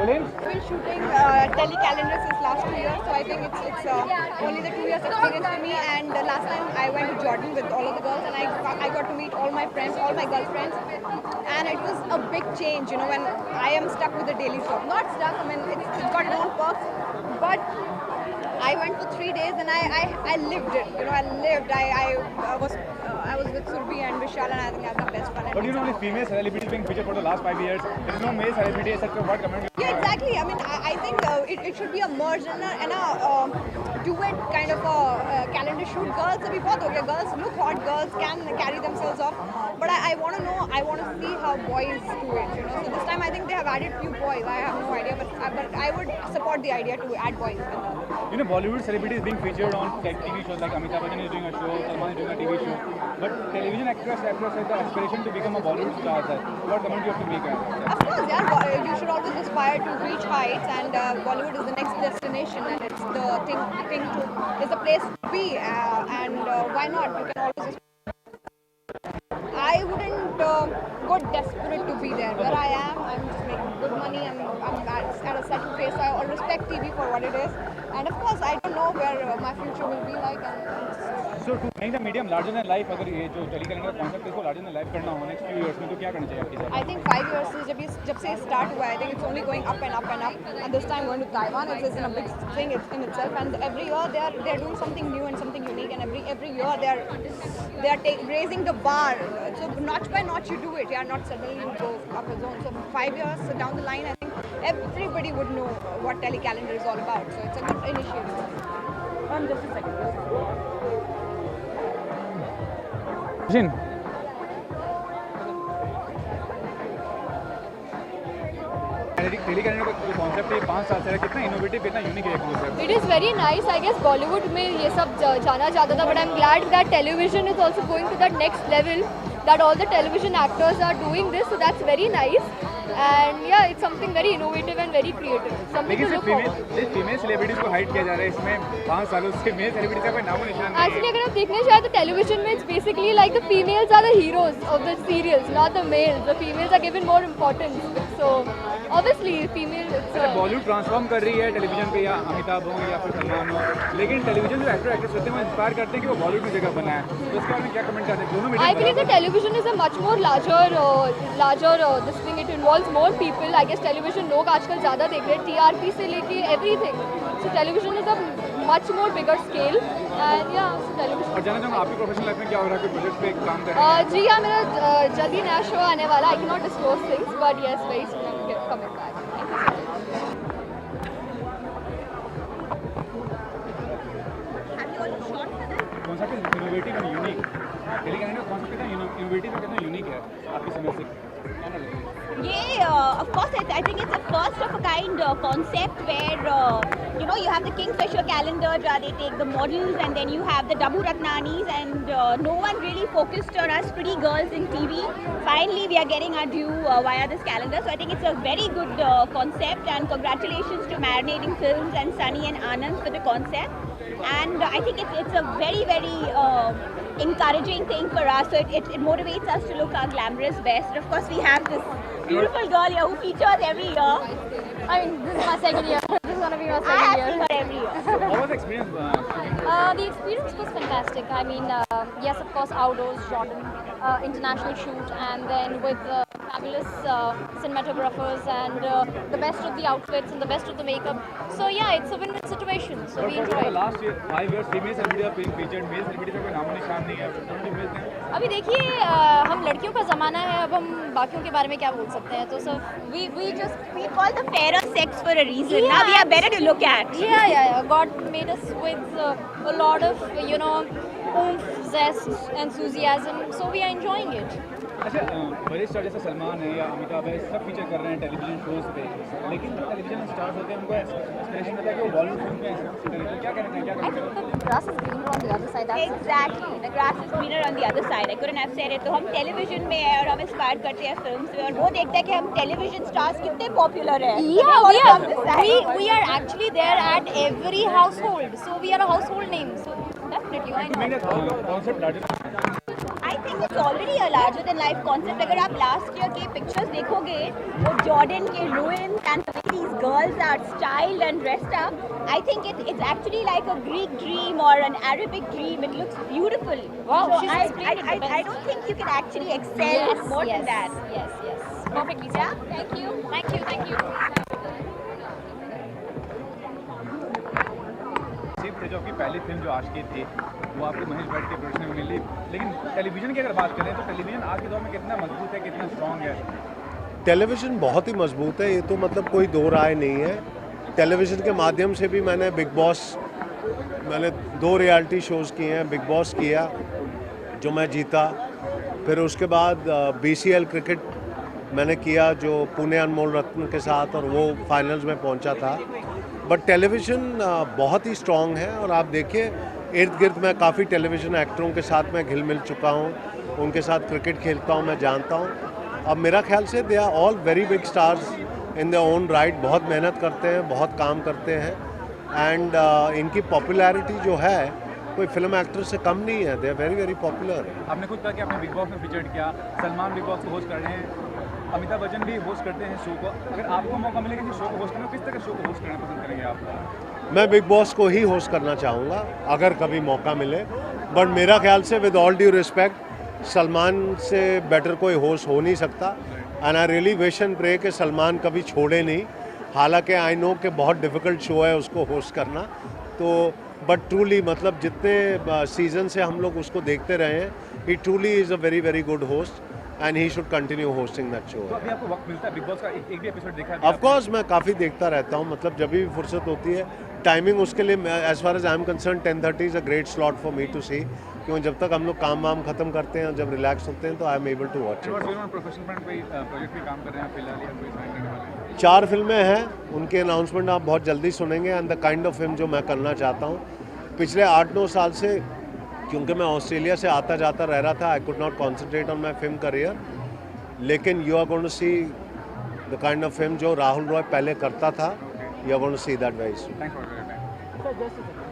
been shooting telecalendar since last 2 years, so I think it's only the 2 years experience for me. And last time I went to Jordan with all of the girls, and I got to meet all my friends, all my girlfriends, and it was a big change. You know, when I am stuck with the daily soap, not stuck. I mean, it's got its own perks, but I went for 3 days and I lived it. You know, I was with Surbi and Vishal, and I think I had the best fun. But you know, only female celebrities being featured for the last 5 years. There is no male celebrity, etc. What comment? Yeah, exactly. I mean, I think it should be a merge and a duet kind of a calendar shoot. Girls abhi bahut ho gaya. Girls look hot. Girls can carry themselves off. But I want to know. I want to see how boys do it. You know. So this time I think they have added few boys. I have no idea, but I would support the idea to add boys. You know, Bollywood celebrities being featured on like TV shows, like Amitabh Bachchan is doing a show, Salman is doing a TV show. But television actors have the aspiration to become a Bollywood star. Sir. What comment you have to make? Of course, yeah. You should always aspire to reach heights, and Bollywood is the next destination, and it's the thing to, it's the place to be, and why not? You can always. I wouldn't go desperate to be there. Where I am, I'm just making good money. I'm at a certain place. I respect TV for what it is, and of course, I don't know where my future will be like. So to make the medium larger than life, अगर ये जो टेलीकैलेंडर का concept इसको larger than life करना हो next few years में तो क्या करना चाहिए आपके हिसाब से? I think 5 years से जब से start हुआ है, I think it's only going up and up and up. And this time going to Taiwan is a big thing in itself. And every year they are doing something new and something unique. And every year they are raising the bar. So notch by notch you do it. Yeah, not suddenly you go up a zone. So 5 years down the line, I think everybody would know what telecalendar is all about. So it's a good initiative. Just a second. जिन टेलीकैलेंडर का जो concept है 5 साल से है, कितना innovative, कितना unique है concept. It is very nice. I guess Bollywood में ये सब जाना जाता था, but I'm glad that television is also going to that next level. That all the television actors are doing this, so that's very nice. And yeah, it's something very innovative and very creative. Something to look forward. Female celebrities को hide किया जा रहा है इसमें 5 सालों से mail celebrity का कोई नामो निशान नहीं है. Actually, अगर आप देखने जाए तो television में it's basically like the females are the heroes of the serials, not the males. The females are given more importance. So obviously, female. Bollywood transform कर रही है टेलीविजन पे, या अमिताभ हो या फिर सलमान हो, लेकिन टेलीविजन जो एक्टर एक्ट्रेस होते हैं वो इंस्पायर करते हैं कि वो बॉलीवुड में जगह बनाए. तो इसके बारे में क्या कमेंट करते हैं दोनों media? I believe that television is a much more larger this thing. It involves more people. I guess television लोग आजकल ज़्यादा देख रहे हैं, TRP से लेके everything. So television is a much more bigger scale. And yeah, so television. और जानना चाहूँगा आपकी प्रोफेशनल लाइफ में क्या हो रहा है, कोई प्रोजेक्ट पे काम कर रहे हैं? जी हाँ, मेरा जल्दी नया शो आने वाला. I cannot disclose things, but yes, very soon I'm coming back. Concept is innovative and unique. Telecalendar का कॉन्सेप्ट कितना इनोवेटिव और कितना यूनिक है आपकी समझ से? Yeah, of course, I think it's a first of a kind concept where you have the Kingfisher calendar where they take the models, and then you have the Dabu Ratnanis, and no one really focused on us pretty girls in TV. Finally, we are getting our due via this calendar, so I think it's a very good concept, and congratulations to Marinating Films and Sunny and Anand for the concept. And I think it's a very, very encouraging thing for us, so it motivates us to look our glamorous best. And of course, we have this beautiful girl here who features every year. I mean, this is my second year. This is gonna be my I second have year. seen her every year. How was the experience? The experience was fantastic. I mean, yes, of course, outdoors, Jordan, international shoot, and then with fabulous cinematographers and the best of the outfits and the best of the makeup. So yeah, it's a win-win situation. So we enjoy For the it. last 5 years, female celebrities are being featured. Male celebrities का कोई नामो निशान नहीं है. Don't you miss them? अभी देखिए, हम लड़कियों का ज़माना है, अब हम बाकियों के बारे में क्या बोल सकते हैं. तो सब we call the fairer sex for a reason. Now we are better to look at. yeah. God made us with a lot of oomph, zest, enthusiasm. So we are enjoying it. अच्छा, बड़े star जैसे सलमान है या अमिताभ है, सब feature कर रहे हैं टेलीविजन शोज पे, लेकिन जो टेलीविजन स्टार्स होते हैं उनको एक्सप्रेशन होता है कि वो बॉलीवुड फिल्म में ऐसे करें. तो क्या कहना है, क्या I कहना think the grass is greener on the other side. That's Exactly, the grass is greener on the other side. I couldn't have said it. तो हम टेलीविजन में है और हम इंस्पायर करते हैं फिल्म से, और वो देखते हैं कि हम टेलीविजन स्टार्स कितने पॉपुलर हैं. Yeah, we are actually there at every household. So we are a household name. So definitely, why to make not? the concept larger? I think it's already a larger than life concept. अगर आप last year के pictures देखोगे, वो Jordan के ruins and the way these girls are styled and dressed up, I think it's actually like a Greek dream or an Arabic dream. It looks beautiful. Wow, so she's explained it the best. I don't think you can actually excel more than that. Yes. Perfectly said. Thank you. Thank you. सिर्फ तेजो की पहली film जो आशिकी थी वो आपको महेश भट्ट के production में मिली, लेकिन टेलीविजन की अगर बात करें तो टेलीविजन आज के दौर में कितना मजबूत है, कितना स्ट्रॉन्ग है? टेलीविज़न बहुत ही मजबूत है, ये तो मतलब कोई दो राय नहीं है। टेलीविज़न के माध्यम से भी मैंने बिग बॉस, मैंने 2 रियलिटी शोज़ किए हैं। बिग बॉस किया जो मैं जीता, फिर उसके बाद BCL क्रिकेट मैंने किया जो पुणे अनमोल रत्न के साथ, और वो फाइनल्स में पहुंचा था। बट टेलीविज़न बहुत ही स्ट्रॉन्ग है, और आप देखिए इर्द गिर्द मैं काफ़ी टेलीविज़न एक्टरों के साथ मैं घिल मिल चुका हूँ, उनके साथ क्रिकेट खेलता हूँ, मैं जानता हूँ। अब मेरा ख्याल से they are all very big stars in their own right, बहुत मेहनत करते हैं, बहुत काम करते हैं, एंड इनकी पॉपुलैरिटी जो है कोई फिल्म एक्टर से कम नहीं है। They are very very popular. आपने खुद कहा कि आपने बिग बॉस में फीचर्ड किया, सलमान बिग बॉस को होस्ट कर रहे हैं, अमिताभ बच्चन भी होस्ट करते हैं शो को। अगर आपको मौका मिले किसी शो को होस्ट करने, किस तरह शो को होस्ट करना पसंद करेंगे आप? मैं बिग बॉस को ही होस्ट करना चाहूँगा अगर कभी मौका मिले, बट मेरा ख्याल से with all due respect Salman से बेटर कोई होस्ट हो नहीं सकता, and I really wish and pray कि सलमान कभी छोड़े नहीं। हालांकि आई नो कि बहुत डिफ़िकल्ट शो है उसको होस्ट करना, तो बट ट्रूली मतलब जितने सीज़न से हम लोग उसको देखते रहे हैं, he truly is a very very good host, and he should continue hosting that show. तो अभी आपको वक्त मिलता है बिग बॉस का एक भी एपिसोड देखा है? ऑफ कोर्स मैं काफ़ी देखता रहता हूँ, मतलब जब भी फुर्सत होती है। टाइमिंग उसके लिए as far as I am concern 10:30 is a great slot for me to see, क्योंकि जब तक हम लोग काम वाम खत्म करते हैं, जब रिलैक्स होते हैं, तो I am able to watch it. Professional front पे प्रोजेक्ट पे काम कर रहे हैं फिलहाल, या कोई साइन करने वाले हैं? 4 फिल्में हैं, उनके अनाउंसमेंट आप बहुत जल्दी सुनेंगे, and the kind of film जो मैं करना चाहता हूँ। पिछले 8-9 साल से क्योंकि मैं ऑस्ट्रेलिया से आता जाता रह रहा था, I could not concentrate on my film career, लेकिन you are going to see the kind of film जो राहुल रॉय पहले करता था, you are going to see that very soon. Thanks for your time.